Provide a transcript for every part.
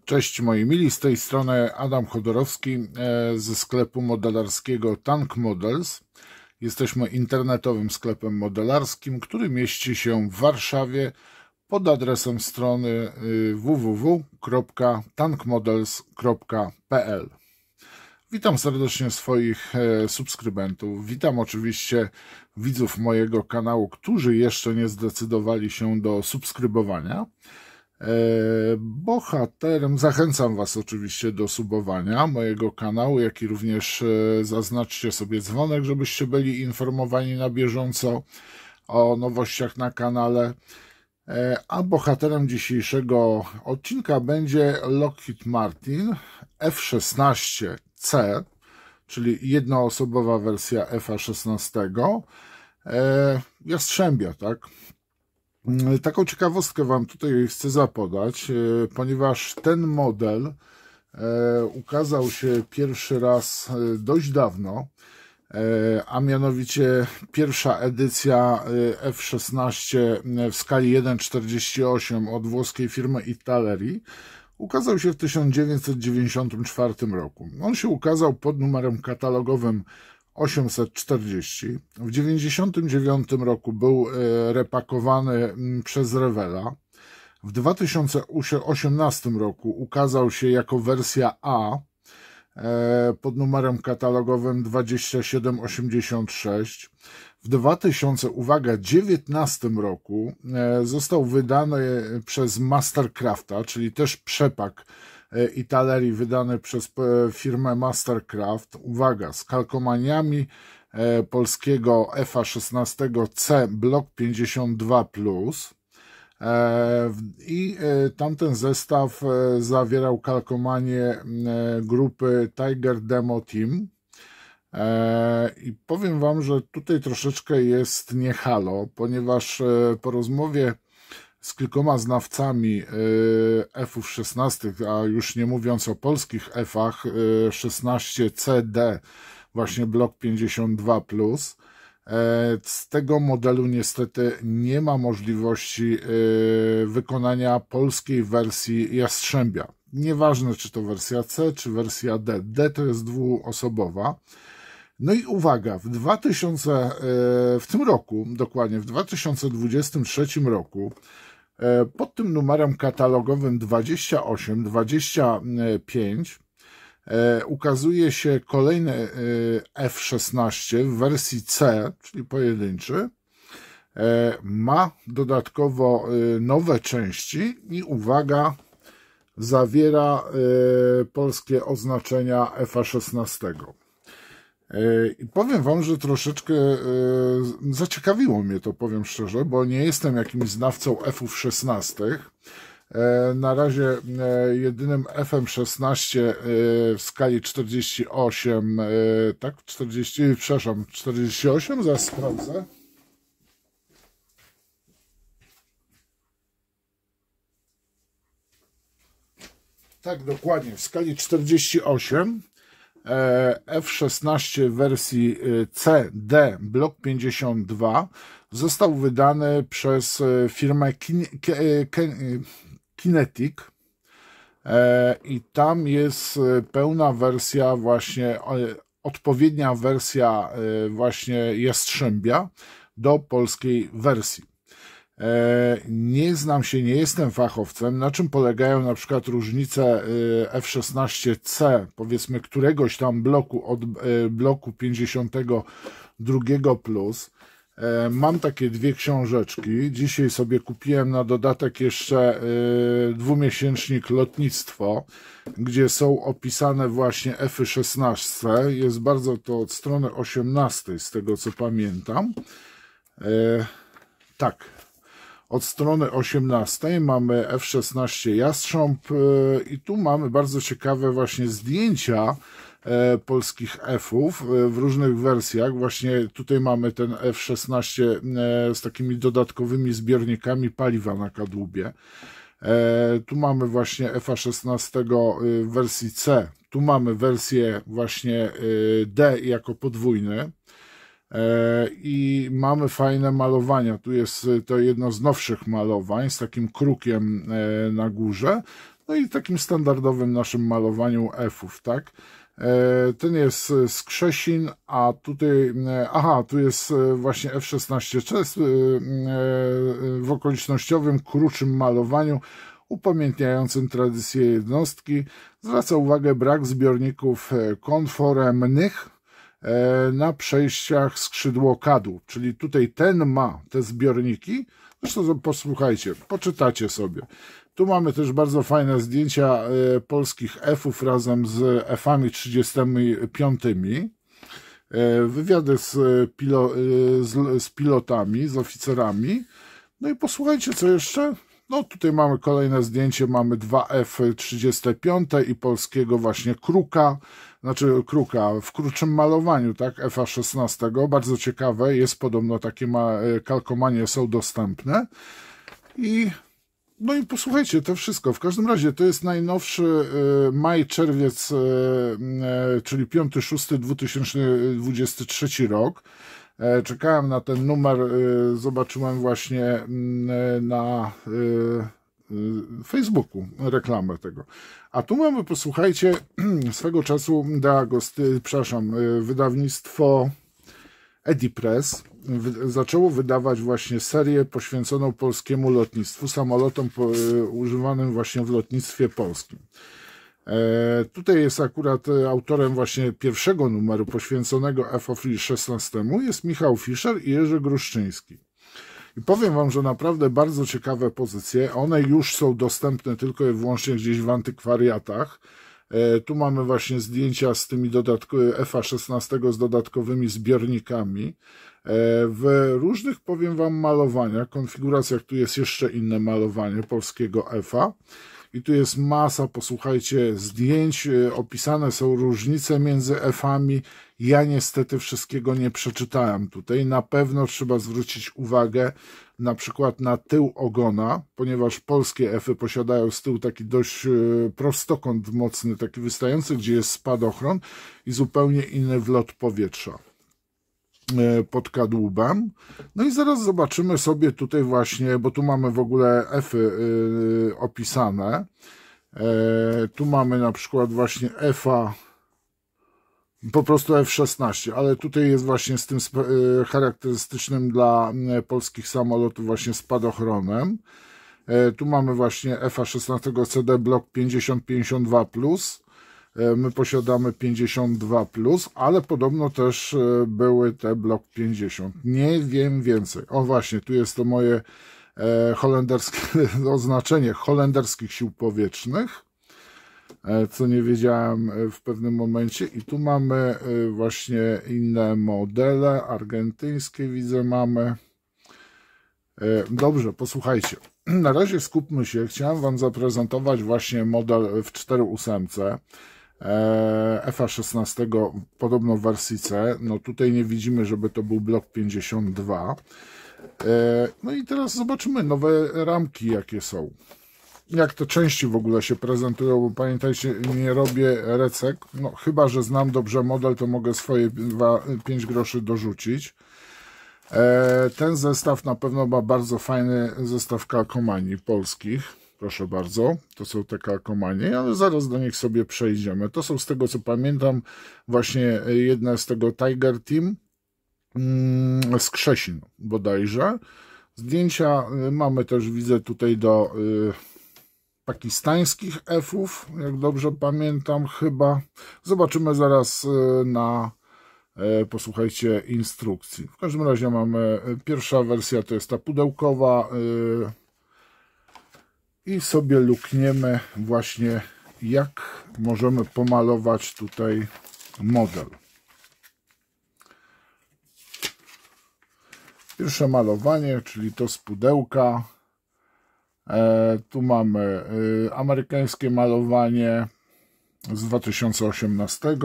Cześć moi mili, z tej strony Adam Chodorowski ze sklepu modelarskiego Tank Models. Jesteśmy internetowym sklepem modelarskim, który mieści się w Warszawie pod adresem strony www.tankmodels.pl. Witam serdecznie swoich subskrybentów, witam oczywiście widzów mojego kanału, którzy jeszcze nie zdecydowali się do subskrybowania. Zachęcam Was oczywiście do subowania mojego kanału, jak i również zaznaczcie sobie dzwonek, żebyście byli informowani na bieżąco o nowościach na kanale. A bohaterem dzisiejszego odcinka będzie Lockheed Martin F-16C, czyli jednoosobowa wersja F-16 Jastrzębia, tak? Taką ciekawostkę Wam tutaj chcę zapodać, ponieważ ten model ukazał się pierwszy raz dość dawno, a mianowicie pierwsza edycja F-16 w skali 1:48 od włoskiej firmy Italeri ukazał się w 1994 roku. On się ukazał pod numerem katalogowym 840. W 1999 roku był repakowany przez Revela. W 2018 roku ukazał się jako wersja A pod numerem katalogowym 2786. W 2019 roku został wydany przez Mastercrafta, czyli też przepak Italeri wydany przez firmę Mastercraft, uwaga, z kalkomaniami polskiego F-16C Block 52+, i tamten zestaw zawierał kalkomanię grupy Tiger Demo Team. I powiem Wam, że tutaj troszeczkę jest nie halo, ponieważ po rozmowie z kilkoma znawcami F-ów 16, a już nie mówiąc o polskich F-ach 16CD, właśnie blok 52+, z tego modelu niestety nie ma możliwości wykonania polskiej wersji Jastrzębia. Nieważne, czy to wersja C, czy wersja D. D to jest dwuosobowa. No i uwaga, w tym roku, dokładnie w 2023 roku, pod tym numerem katalogowym 2825 ukazuje się kolejny F-16 w wersji C, czyli pojedynczy. Ma dodatkowo nowe części i uwaga, zawiera polskie oznaczenia F-16. I powiem Wam, że troszeczkę zaciekawiło mnie to, powiem szczerze, bo nie jestem jakimś znawcą F-ów 16. Na razie jedynym F-16 w skali 48, tak? 48, zaraz sprawdzę. Tak, dokładnie, w skali 48. F-16 w wersji CD Block 52 został wydany przez firmę Kinetic i tam jest pełna wersja, właśnie odpowiednia wersja właśnie Jastrzębia do polskiej wersji. Nie znam się, nie jestem fachowcem, na czym polegają na przykład różnice F-16C, powiedzmy któregoś tam bloku od bloku 52+. Mam takie dwie książeczki. Dzisiaj sobie kupiłem na dodatek jeszcze dwumiesięcznik Lotnictwo, gdzie są opisane właśnie F-16. Jest bardzo to od strony 18, z tego co pamiętam. Tak. Od strony 18 mamy F-16 Jastrząb i tu mamy bardzo ciekawe właśnie zdjęcia polskich F-ów w różnych wersjach. Właśnie tutaj mamy ten F-16 z takimi dodatkowymi zbiornikami paliwa na kadłubie. Tu mamy właśnie F-16 w wersji C. Tu mamy wersję właśnie D jako podwójny. I mamy fajne malowania. Tu jest to jedno z nowszych malowań z takim krukiem na górze. No i takim standardowym naszym malowaniu F-ów, tak? Ten jest z Krzesin, a tutaj, aha, tu jest właśnie F16 chess w okolicznościowym, kruczym malowaniu upamiętniającym tradycję jednostki. Zwraca uwagę brak zbiorników konforemnych na przejściach skrzydłokadłub, czyli tutaj ten ma te zbiorniki. Zresztą posłuchajcie, poczytacie sobie. Tu mamy też bardzo fajne zdjęcia polskich F-ów razem z F-ami 35. Wywiady z pilotami, z oficerami. No i posłuchajcie, co jeszcze? No tutaj mamy kolejne zdjęcie, mamy 2 F-35 i polskiego właśnie kruka, znaczy kruka w kruczym malowaniu, tak, F-16, bardzo ciekawe, jest podobno takie kalkomanie są dostępne no i posłuchajcie, to wszystko. W każdym razie to jest najnowszy maj, czerwiec, czyli 5-6-2023 rok. Czekałem na ten numer, zobaczyłem właśnie na Facebooku reklamę tego. A tu mamy, posłuchajcie, swego czasu wydawnictwo Edipress zaczęło wydawać właśnie serię poświęconą polskiemu lotnictwu, samolotom używanym właśnie w lotnictwie polskim. Tutaj jest akurat autorem właśnie pierwszego numeru poświęconego F-16 jest Michał Fischer i Jerzy Gruszczyński. I powiem wam, że naprawdę bardzo ciekawe pozycje. One już są dostępne tylko i wyłącznie gdzieś w antykwariatach. Tu mamy właśnie zdjęcia z tymi F-16 z dodatkowymi zbiornikami. W różnych, powiem wam, malowaniach, konfiguracjach, tu jest jeszcze inne malowanie polskiego F-a. I tu jest masa, posłuchajcie, zdjęć, opisane są różnice między F-ami. Ja niestety wszystkiego nie przeczytałem tutaj. Na pewno trzeba zwrócić uwagę na przykład na tył ogona, ponieważ polskie F-y posiadają z tyłu taki dość prostokąt mocny, taki wystający, gdzie jest spadochron i zupełnie inny wlot powietrza pod kadłubem. No i zaraz zobaczymy sobie tutaj właśnie, bo tu mamy w ogóle F-y opisane. Tu mamy na przykład właśnie F-a, po prostu F-16, ale tutaj jest właśnie z tym charakterystycznym dla polskich samolotów właśnie spadochronem. Tu mamy właśnie F-16 CD Block 50-52+. My posiadamy 52+, ale podobno też były te Block 50. Nie wiem więcej. O właśnie, tu jest to moje holenderskie oznaczenie holenderskich sił powietrznych, co nie wiedziałem w pewnym momencie. I tu mamy właśnie inne modele, argentyńskie widzę mamy. Dobrze, posłuchajcie. Na razie skupmy się. Chciałem wam zaprezentować właśnie model w 4.8 F-16, podobno w wersji C. No tutaj nie widzimy, żeby to był Block 52. No i teraz zobaczymy nowe ramki, jakie są. Jak te części w ogóle się prezentują, bo pamiętajcie, nie robię recek. No chyba że znam dobrze model, to mogę swoje 5 groszy dorzucić. Ten zestaw na pewno ma bardzo fajny zestaw kalkomanii polskich. Proszę bardzo, to są te kalkomanie, ale zaraz do nich sobie przejdziemy. To są z tego co pamiętam właśnie jedne z tego Tiger Team z Krzesin bodajże. Zdjęcia mamy też, widzę tutaj do pakistańskich F-ów, jak dobrze pamiętam chyba. Zobaczymy zaraz na posłuchajcie instrukcji. W każdym razie mamy pierwsza wersja, to jest ta pudełkowa i sobie lukniemy właśnie jak możemy pomalować tutaj model. Pierwsze malowanie, czyli to z pudełka. Tu mamy amerykańskie malowanie z 2018.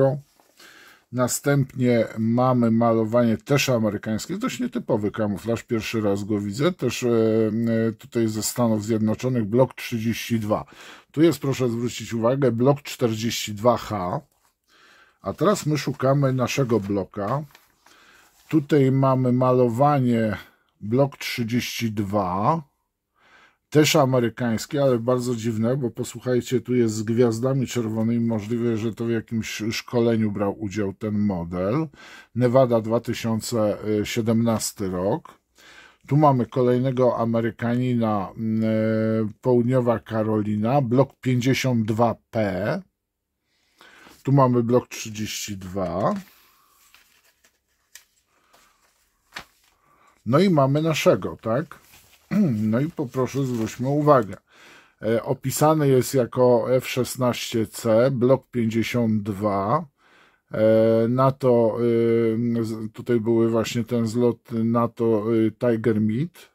Następnie mamy malowanie też amerykańskie, dość nietypowy kamuflaż, pierwszy raz go widzę, też tutaj ze Stanów Zjednoczonych, Block 32. Tu jest, proszę zwrócić uwagę, Block 42H, a teraz my szukamy naszego bloka. Tutaj mamy malowanie Block 32, Też amerykańskie, ale bardzo dziwne, bo posłuchajcie, tu jest z gwiazdami czerwonymi, możliwe, że to w jakimś szkoleniu brał udział ten model. Nevada 2017 rok. Tu mamy kolejnego Amerykanina, Południowa Karolina, blok 52P. Tu mamy blok 32. No i mamy naszego, tak? No i poproszę, zwróćmy uwagę. Opisany jest jako F-16C, blok 52. NATO, tutaj były właśnie ten zlot NATO Tiger Meet.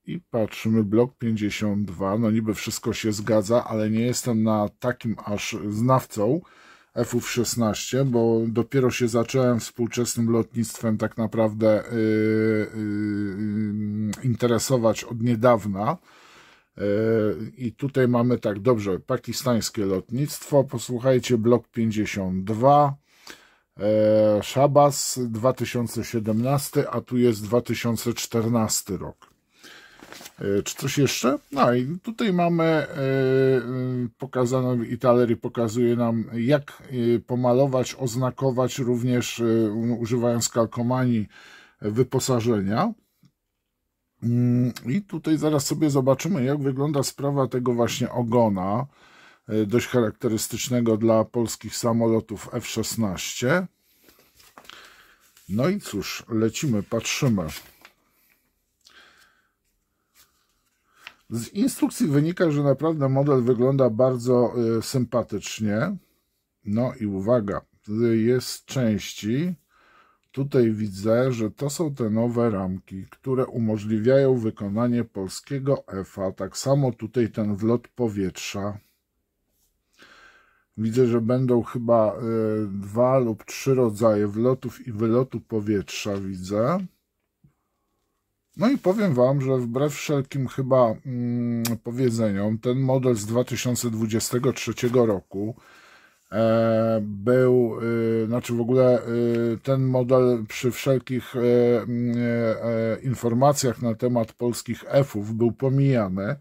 I patrzymy, blok 52, no niby wszystko się zgadza, ale nie jestem na takim aż znawcą F-ów 16, bo dopiero się zacząłem współczesnym lotnictwem tak naprawdę interesować od niedawna. I tutaj mamy tak, dobrze, pakistańskie lotnictwo, posłuchajcie, blok 52, Shabazz 2017, a tu jest 2014 rok. Czy coś jeszcze? No i tutaj mamy pokazane, Italery pokazuje nam, jak pomalować, oznakować również, używając kalkomanii, wyposażenia. I tutaj zaraz sobie zobaczymy, jak wygląda sprawa tego właśnie ogona, dość charakterystycznego dla polskich samolotów F-16. No i cóż, lecimy, patrzymy. Z instrukcji wynika, że naprawdę model wygląda bardzo sympatycznie. No i uwaga, jest części. Tutaj widzę, że to są te nowe ramki, które umożliwiają wykonanie polskiego F-a. Tak samo tutaj ten wlot powietrza. Widzę, że będą chyba 2 lub 3 rodzaje wlotów i wylotu powietrza, widzę. No i powiem Wam, że wbrew wszelkim chyba powiedzeniom, ten model z 2023 roku był, znaczy w ogóle ten model przy wszelkich informacjach na temat polskich F-ów był pomijany,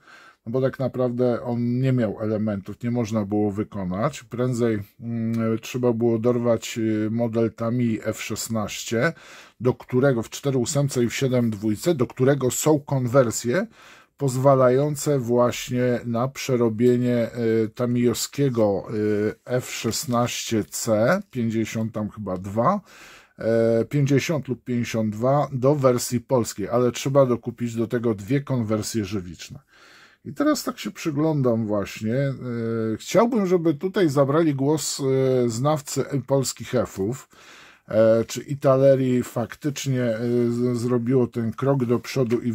no bo tak naprawdę on nie miał elementów, nie można było wykonać. Prędzej trzeba było dorwać model Tami F-16, do którego w 4.8 i w 7.2, do którego są konwersje pozwalające właśnie na przerobienie tamijowskiego F-16C, 50 tam chyba 2, 50 lub 52 do wersji polskiej, ale trzeba dokupić do tego 2 konwersje żywiczne. I teraz tak się przyglądam właśnie. Chciałbym, żeby tutaj zabrali głos znawcy polskich F-ów. Czy Italery faktycznie zrobiło ten krok do przodu i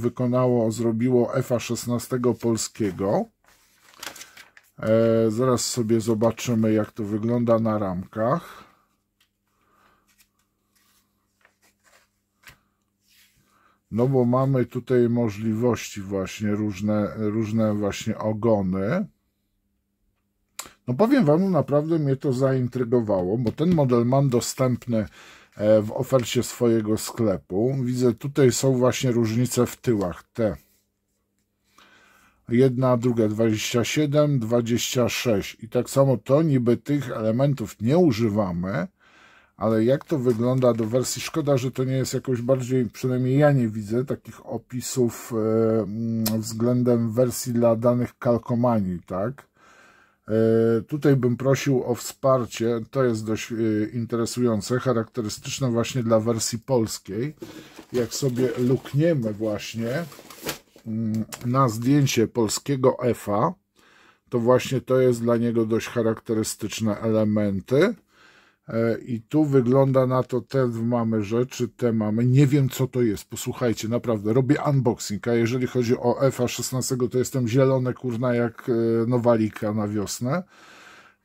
zrobiło F-16 polskiego. Zaraz sobie zobaczymy, jak to wygląda na ramkach. No bo mamy tutaj możliwości właśnie, różne właśnie ogony. No powiem Wam, naprawdę mnie to zaintrygowało, bo ten model mam dostępny w ofercie swojego sklepu. Widzę, tutaj są właśnie różnice w tyłach, te. Jedna, druga, 27, 26 i tak samo to niby tych elementów nie używamy, ale jak to wygląda do wersji, szkoda, że to nie jest jakoś bardziej, przynajmniej ja nie widzę takich opisów względem wersji dla danych kalkomanii, tak? Tutaj bym prosił o wsparcie, to jest dość interesujące, charakterystyczne właśnie dla wersji polskiej. Jak sobie lukniemy właśnie na zdjęcie polskiego F-a, to właśnie to jest dla niego dość charakterystyczne elementy. I tu wygląda na to, te mamy rzeczy, te mamy, nie wiem co to jest, posłuchajcie, naprawdę, robię unboxing, a jeżeli chodzi o F-16, to jestem zielony, kurna, jak nowalika na wiosnę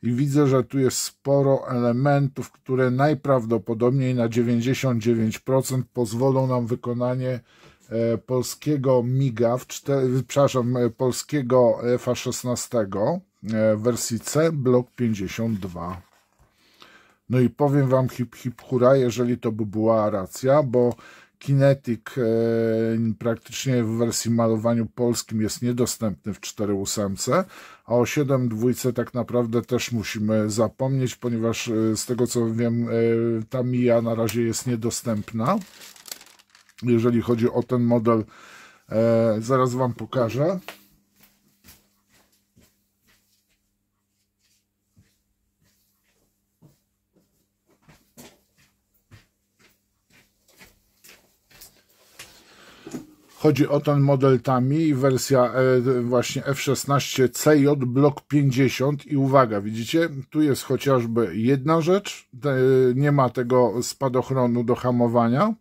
i widzę, że tu jest sporo elementów, które najprawdopodobniej na 99% pozwolą nam wykonanie polskiego MIGA, polskiego F-16 wersji C, blok 52. No i powiem Wam hip hip hura, jeżeli to by była racja, bo Kinetic praktycznie w wersji malowaniu polskim jest niedostępny w 4.8, a o 7.2 tak naprawdę też musimy zapomnieć, ponieważ z tego co wiem, ta Mija na razie jest niedostępna. Jeżeli chodzi o ten model, zaraz Wam pokażę. Chodzi o ten model Tami, wersja właśnie F16 CJ Block 50 i uwaga, widzicie, tu jest chociażby jedna rzecz, nie ma tego spadochronu do hamowania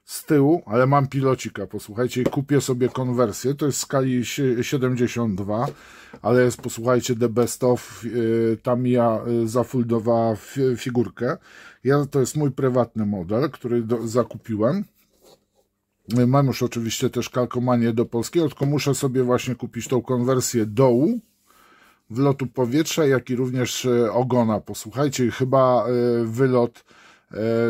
z tyłu, ale mam pilocika, posłuchajcie, i kupię sobie konwersję, to jest w skali 72, ale jest, posłuchajcie, the best of, Tamiya zafoldowała figurkę. To jest mój prywatny model, który zakupiłem. Mam już oczywiście też kalkomanię do polskiego, tylko muszę sobie właśnie kupić tą konwersję dołu, wlotu powietrza, jak i również ogona. Posłuchajcie, chyba wylot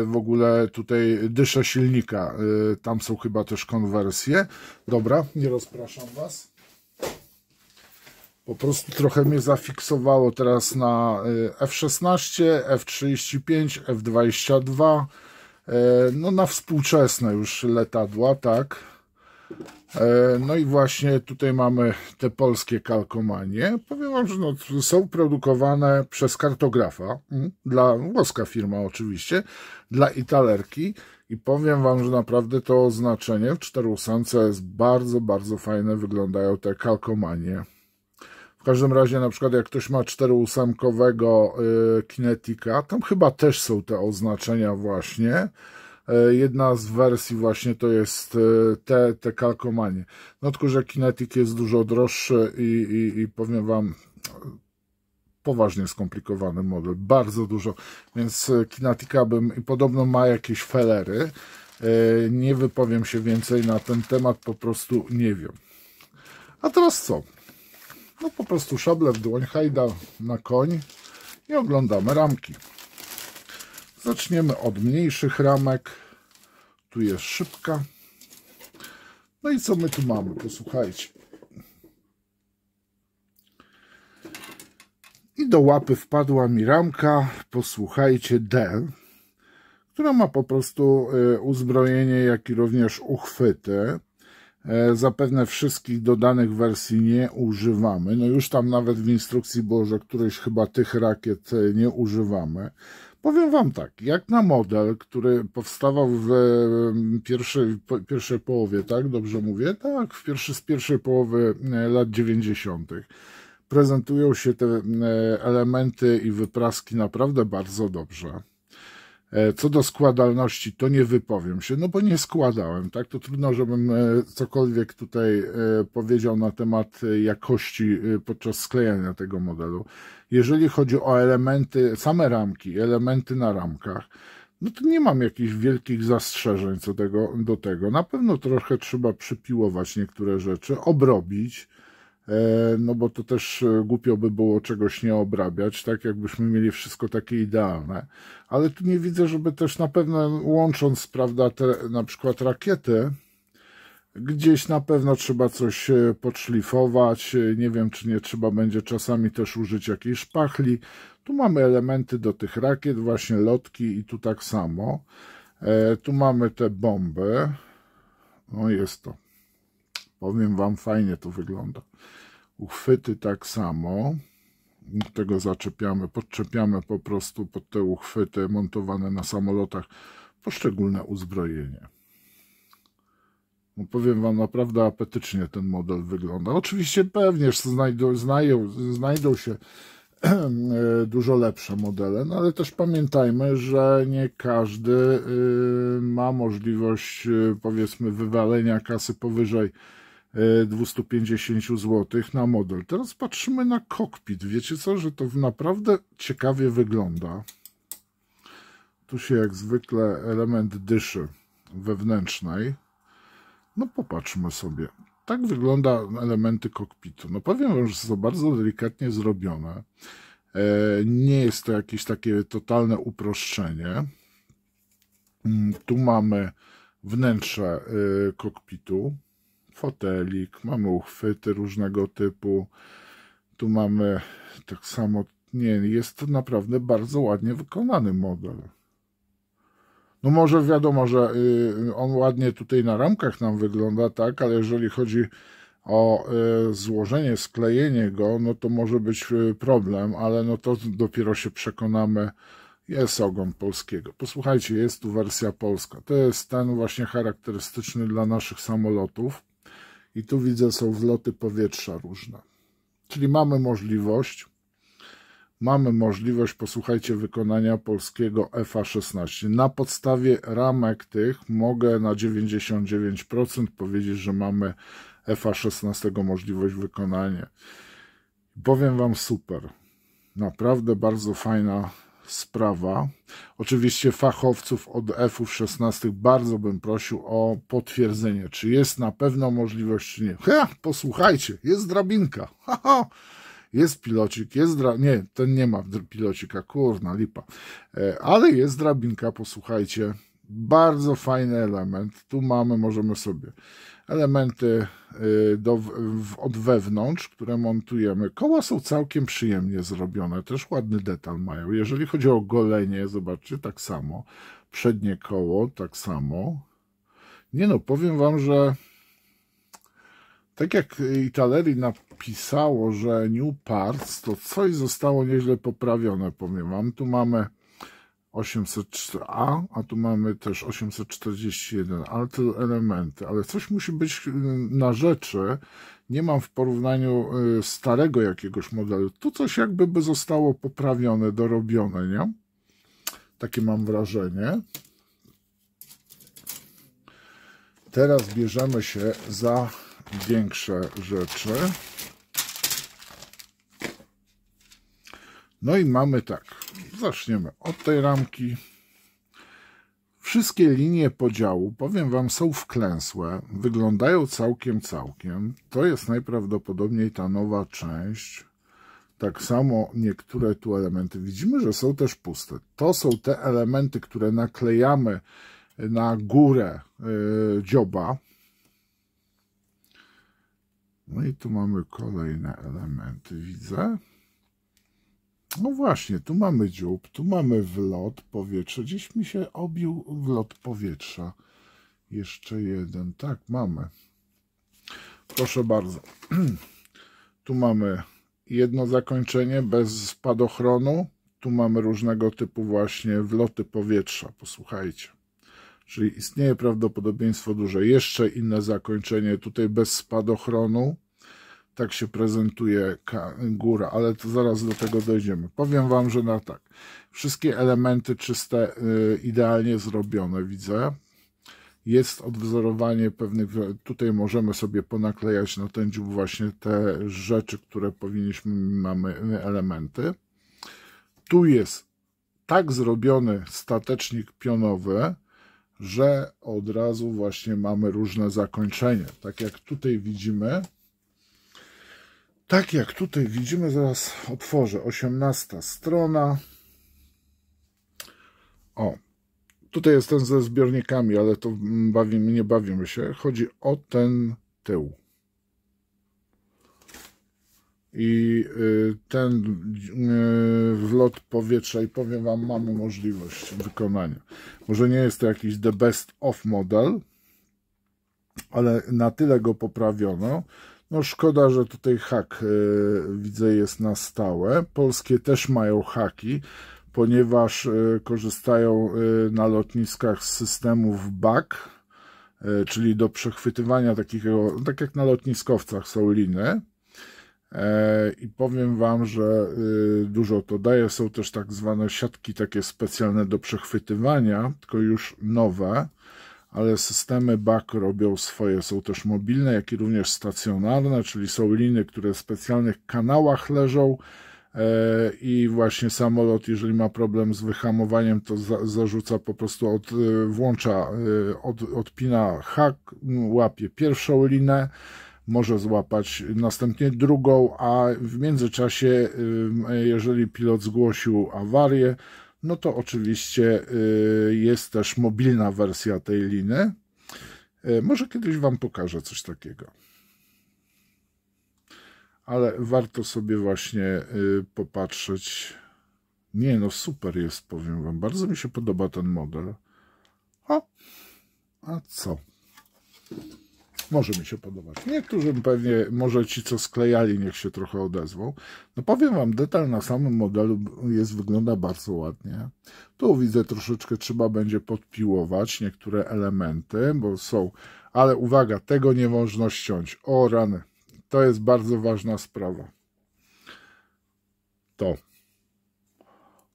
w ogóle tutaj dysze silnika, tam są chyba też konwersje. Dobra, nie rozpraszam Was. Po prostu trochę mnie zafiksowało teraz na F16, F35, F22, no na współczesne już letadła, tak. No i właśnie tutaj mamy te polskie kalkomanie. Powiem Wam, że no, są produkowane przez kartografa, dla włoska firma oczywiście, dla Italerki i powiem Wam, że naprawdę to oznaczenie w 4.8 jest bardzo, bardzo fajne, wyglądają te kalkomanie. W każdym razie, na przykład jak ktoś ma 4.8 Kinetica, tam chyba też są te oznaczenia właśnie. Jedna z wersji właśnie to jest te kalkomanie. No tylko, że Kinetic jest dużo droższy i powiem Wam, poważnie skomplikowany model, bardzo dużo, więc Kinetica i podobno ma jakieś felery. Nie wypowiem się więcej na ten temat, po prostu nie wiem. A teraz co? No po prostu szable w dłoń, hajda na koń i oglądamy ramki. Zaczniemy od mniejszych ramek. Tu jest szybka. No i co my tu mamy? Posłuchajcie. I do łapy wpadła mi ramka, posłuchajcie, D, która ma po prostu uzbrojenie, jak i również uchwyty. Zapewne wszystkich dodanych wersji nie używamy. No już tam nawet w instrukcji było, że któryś chyba tych rakiet nie używamy. Powiem Wam tak, jak na model, który powstawał w pierwszej połowie, tak? Dobrze mówię? Tak, z pierwszej połowy lat 90. Prezentują się te elementy i wypraski naprawdę bardzo dobrze. Co do składalności, to nie wypowiem się, no bo nie składałem, tak? To trudno, żebym cokolwiek tutaj powiedział na temat jakości podczas sklejania tego modelu. Jeżeli chodzi o elementy, same ramki, elementy na ramkach, no to nie mam jakichś wielkich zastrzeżeń do tego. Na pewno trochę trzeba przypiłować niektóre rzeczy, obrobić, no bo to też głupio by było czegoś nie obrabiać, tak jakbyśmy mieli wszystko takie idealne. Ale tu nie widzę, żeby też na pewno łącząc, prawda, te na przykład rakiety, gdzieś na pewno trzeba coś podszlifować. Nie wiem, czy nie trzeba będzie czasami też użyć jakiejś szpachli. Tu mamy elementy do tych rakiet, właśnie lotki i tu tak samo. Tu mamy te bomby. No jest to. Powiem Wam, fajnie to wygląda. Uchwyty tak samo. Do tego zaczepiamy, podczepiamy po prostu pod te uchwyty montowane na samolotach poszczególne uzbrojenie. No powiem Wam, naprawdę apetycznie ten model wygląda. Oczywiście pewnie znajdą się dużo lepsze modele, no ale też pamiętajmy, że nie każdy ma możliwość, powiedzmy, wywalenia kasy powyżej 250 zł na model. Teraz patrzymy na kokpit. Wiecie co, że to naprawdę ciekawie wygląda. Tu się jak zwykle element dyszy wewnętrznej. No popatrzmy sobie. Tak wygląda elementy kokpitu. No powiem wam, że są bardzo delikatnie zrobione. Nie jest to jakieś takie totalne uproszczenie. Tu mamy wnętrze kokpitu, fotelik, mamy uchwyty różnego typu, tu mamy tak samo, nie, jest to naprawdę bardzo ładnie wykonany model. No może wiadomo, że on ładnie tutaj na ramkach nam wygląda, tak, ale jeżeli chodzi o złożenie, sklejenie go, no to może być problem, ale no to dopiero się przekonamy. Jest ogon polskiego. Posłuchajcie, jest tu wersja polska. To jest ten właśnie charakterystyczny dla naszych samolotów. I tu widzę, są wloty powietrza różne. Czyli mamy możliwość, posłuchajcie, wykonania polskiego FA-16. Na podstawie ramek tych mogę na 99% powiedzieć, że mamy FA-16 możliwość wykonania. Powiem wam, super. Naprawdę bardzo fajna sprawa. Oczywiście fachowców od F-16 bardzo bym prosił o potwierdzenie, czy jest na pewno możliwość, czy nie. Posłuchajcie, jest drabinka. Jest pilocik, nie, ten nie ma pilocika, kurna lipa. Ale jest drabinka, posłuchajcie. Bardzo fajny element. Tu możemy sobie elementy od wewnątrz, które montujemy. Koła są całkiem przyjemnie zrobione, też ładny detal mają. Jeżeli chodzi o golenie, zobaczcie, tak samo. Przednie koło, tak samo. Nie no, powiem wam, że tak jak Italeri napisało, że new parts, to coś zostało nieźle poprawione, powiem wam. Tu mamy 804A, a tu mamy też 841, ale to elementy, ale coś musi być na rzeczy. Nie mam w porównaniu starego jakiegoś modelu. Tu coś jakby by zostało poprawione, dorobione, nie? Takie mam wrażenie. Teraz bierzemy się za większe rzeczy. No i mamy tak, zaczniemy od tej ramki. Wszystkie linie podziału, powiem wam, są wklęsłe, wyglądają całkiem. To jest najprawdopodobniej ta nowa część. Tak samo niektóre tu elementy. Widzimy, że są też puste. To są te elementy, które naklejamy na górę dzioba. No i tu mamy kolejne elementy, widzę. No właśnie, tu mamy dziób, tu mamy wlot powietrza. Gdzieś mi się obił wlot powietrza. Jeszcze jeden. Tak, mamy. Proszę bardzo. Tu mamy jedno zakończenie bez spadochronu. Tu mamy różnego typu właśnie wloty powietrza. Posłuchajcie. Czyli istnieje prawdopodobieństwo duże. Jeszcze inne zakończenie tutaj bez spadochronu. Tak się prezentuje góra, ale to zaraz do tego dojdziemy. Powiem wam, że tak. Wszystkie elementy czyste, idealnie zrobione, widzę. Jest odwzorowanie pewnych, tutaj możemy sobie ponaklejać na ten dziób właśnie te rzeczy, które mamy elementy. Tu jest tak zrobiony statecznik pionowy, że od razu właśnie mamy różne zakończenia. Tak jak tutaj widzimy. Zaraz otworzę, 18 strona. O, tutaj jest ten ze zbiornikami, ale to nie bawimy się. Chodzi o ten tył. I ten wlot powietrza, i powiem wam, mamy możliwość wykonania. Może nie jest to jakiś the best of model, ale na tyle go poprawiono. No szkoda, że tutaj hak widzę jest na stałe. Polskie też mają haki, ponieważ korzystają na lotniskach z systemów BAK, czyli do przechwytywania takiego, tak jak na lotniskowcach są liny. I powiem wam, że dużo to daje. Są też tak zwane siatki takie specjalne do przechwytywania, tylko już nowe. Ale systemy BAK robią swoje, są też mobilne, jak i również stacjonarne, czyli są liny, które w specjalnych kanałach leżą i właśnie samolot, jeżeli ma problem z wyhamowaniem, to zarzuca po prostu, odpina hak, łapie pierwszą linę, może złapać następnie drugą, a w międzyczasie, jeżeli pilot zgłosił awarię, no to oczywiście jest też mobilna wersja tej liny. Może kiedyś wam pokażę coś takiego. Ale warto sobie właśnie popatrzeć. Nie no, super jest, powiem wam. Bardzo mi się podoba ten model. A co? Może mi się podobać. Niektórzy pewnie, może ci, co sklejali, niech się trochę odezwą. No powiem wam, detal na samym modelu wygląda bardzo ładnie. Tu widzę, troszeczkę trzeba będzie podpiłować niektóre elementy, bo są, ale uwaga, tego nie można ściąć. O rany, to jest bardzo ważna sprawa.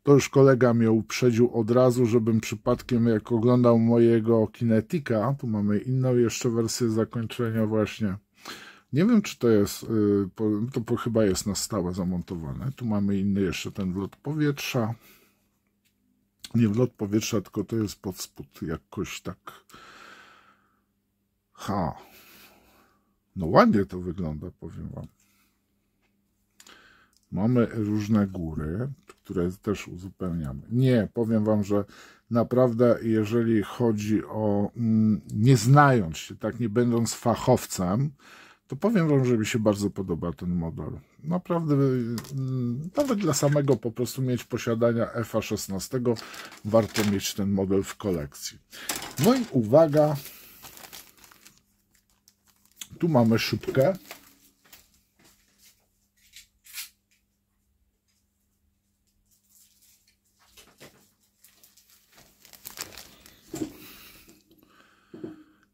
To już kolega mnie uprzedził od razu, żebym przypadkiem, jak oglądał mojego Kinetika, tu mamy inną jeszcze wersję zakończenia właśnie. Nie wiem, czy to jest, to chyba jest na stałe zamontowane. Tu mamy inny jeszcze ten wlot powietrza. Nie wlot powietrza, tylko to jest pod spód jakoś tak. No ładnie to wygląda, powiem wam. Mamy różne góry, które też uzupełniamy. Nie, powiem wam, że naprawdę, jeżeli chodzi o, nie znając się, tak, nie będąc fachowcem, to powiem wam, że mi się bardzo podoba ten model. Naprawdę, nawet dla samego po prostu mieć posiadania FA16, warto mieć ten model w kolekcji. No i uwaga, tu mamy szybkę.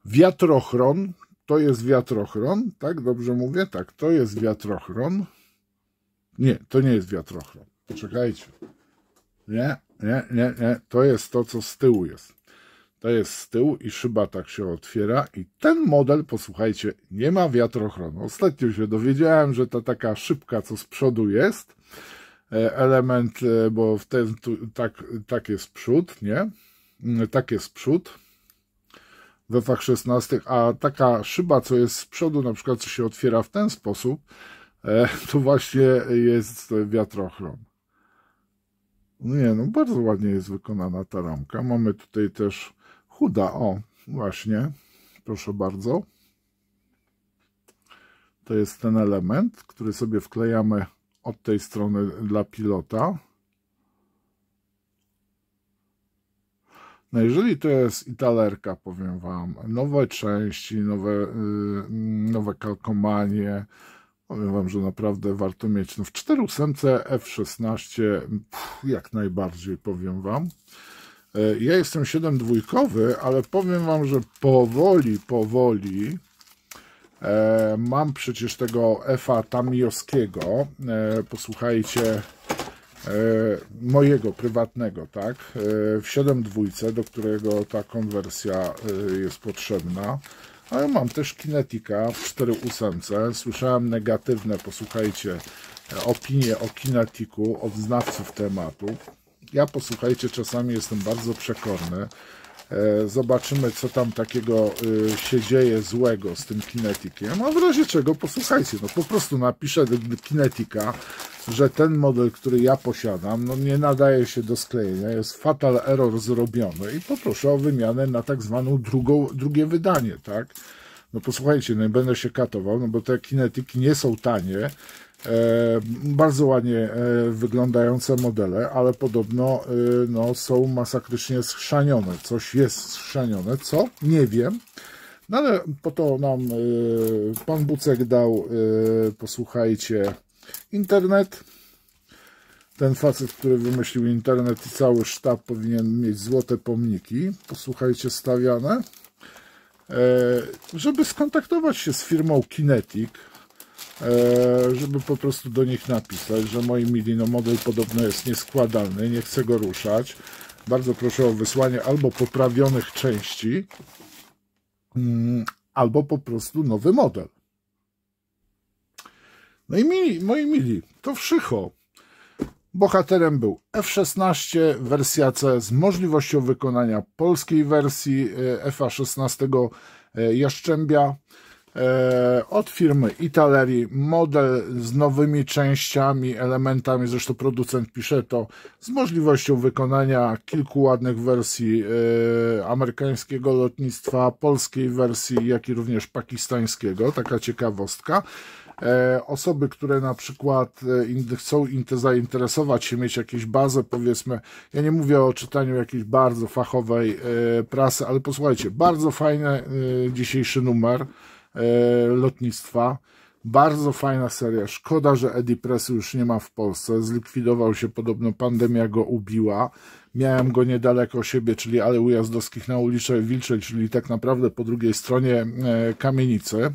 Wiatrochron, to jest wiatrochron, tak? Dobrze mówię? Tak, to jest wiatrochron. Nie, to nie jest wiatrochron. Poczekajcie. Nie, to jest to, co z tyłu jest. To jest z tyłu i szyba tak się otwiera i ten model, posłuchajcie, nie ma wiatrochronu. Ostatnio się dowiedziałem, że to taka szybka, co z przodu jest, element, bo w ten, tak jest przód, nie? Tak jest przód w FA16, a taka szyba, co jest z przodu, na przykład, co się otwiera w ten sposób, to właśnie jest wiatrochron. Nie, no bardzo ładnie jest wykonana ta ramka. Mamy tutaj też chuda, o, właśnie, proszę bardzo. To jest ten element, który sobie wklejamy od tej strony dla pilota. No jeżeli to jest italerka, powiem wam, nowe części, nowe kalkomanie, powiem wam, że naprawdę warto mieć. No w 4.8 F16 jak najbardziej, powiem wam. Ja jestem 7.2, ale powiem wam, że powoli mam przecież tego F-a Tamiowskiego. Posłuchajcie, mojego prywatnego, tak, w 7.2, do którego ta konwersja jest potrzebna, ale mam też Kinetika w 4.8. Słyszałem negatywne, posłuchajcie, opinie o Kinetiku od znawców tematu. Ja, posłuchajcie, czasami jestem bardzo przekorny. Zobaczymy, co tam takiego się dzieje złego z tym Kinetikiem, a w razie czego, posłuchajcie, no po prostu napiszę do Kinetika, że ten model, który ja posiadam, no nie nadaje się do sklejenia, jest fatal error zrobiony i poproszę o wymianę na tak zwaną drugie wydanie, tak? No posłuchajcie, no nie będę się katował, no bo te Kinetiki nie są tanie, bardzo ładnie wyglądające modele, ale podobno no, są masakrycznie schrzanione. Coś jest schrzanione, co? Nie wiem. No ale po to nam pan Bucek dał, posłuchajcie, internet. Ten facet, który wymyślił internet i cały sztab powinien mieć złote pomniki, posłuchajcie, stawiane, żeby skontaktować się z firmą Kinetic, żeby po prostu do nich napisać, że moi mili, no model podobno jest nieskładalny, nie chcę go ruszać. Bardzo proszę o wysłanie albo poprawionych części, albo po prostu nowy model. No i moi mili, to wszycho. Bohaterem był F16, wersja C z możliwością wykonania polskiej wersji FA16 Jaszczębia. od firmy Italeri, model z nowymi częściami, elementami, zresztą producent pisze to, z możliwością wykonania kilku ładnych wersji amerykańskiego lotnictwa, polskiej wersji, jak i również pakistańskiego, taka ciekawostka. Osoby, które na przykład chcą zainteresować się, mieć jakieś bazę, powiedzmy, ja nie mówię o czytaniu jakiejś bardzo fachowej prasy, ale posłuchajcie, bardzo fajny dzisiejszy numer lotnictwa, bardzo fajna seria, szkoda, że Edipressu już nie ma w Polsce, zlikwidował się, podobno pandemia go ubiła. Miałem go niedaleko siebie, czyli Alei Ujazdowskich na ulicy Wilczej, czyli tak naprawdę po drugiej stronie kamienicy.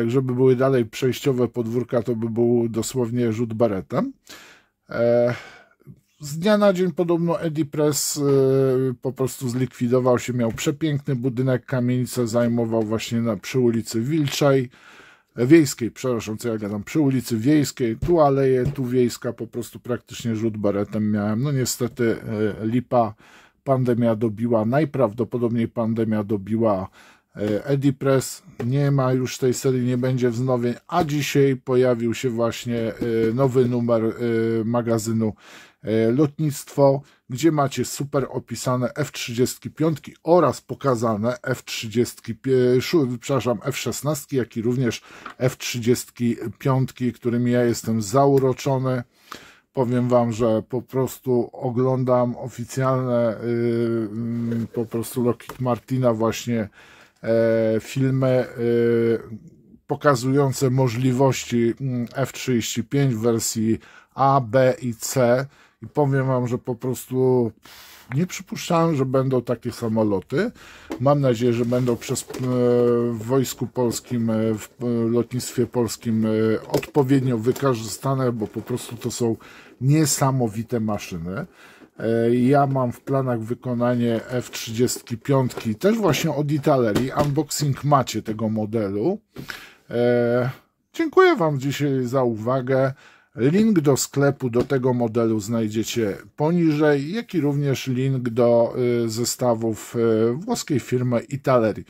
Żeby były dalej przejściowe podwórka, to by był dosłownie rzut baretem. Z dnia na dzień podobno Edipress po prostu zlikwidował się, miał przepiękny budynek, kamienicę zajmował właśnie przy ulicy Wilczej, Wiejskiej, przepraszam, co ja gadam, przy ulicy Wiejskiej, tu aleje, tu Wiejska, po prostu praktycznie rzut baretem miałem. No niestety lipa, pandemia dobiła, najprawdopodobniej pandemia dobiła Edipress, nie ma już tej serii, nie będzie wznowień, a dzisiaj pojawił się właśnie nowy numer magazynu Lotnictwo, gdzie macie super opisane F-35 oraz pokazane F-16, jak i również F-35, którymi ja jestem zauroczony. Powiem wam, że po prostu oglądam oficjalne po prostu Lockheed Martina właśnie filmy pokazujące możliwości F-35 w wersji A, B i C i powiem wam, że po prostu nie przypuszczałem, że będą takie samoloty. Mam nadzieję, że będą w Wojsku Polskim, w lotnictwie polskim odpowiednio wykorzystane, bo po prostu to są niesamowite maszyny. Ja mam w planach wykonanie F-35, też właśnie od Italeri. Unboxing macie tego modelu. Dziękuję wam dzisiaj za uwagę. Link do sklepu do tego modelu znajdziecie poniżej, jak i również link do zestawów włoskiej firmy Italeri.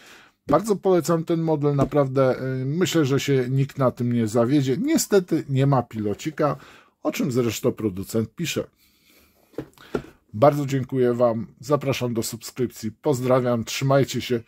Bardzo polecam ten model, naprawdę myślę, że się nikt na tym nie zawiedzie. Niestety nie ma pilocika, o czym zresztą producent pisze. Bardzo dziękuję wam, zapraszam do subskrypcji, pozdrawiam, trzymajcie się.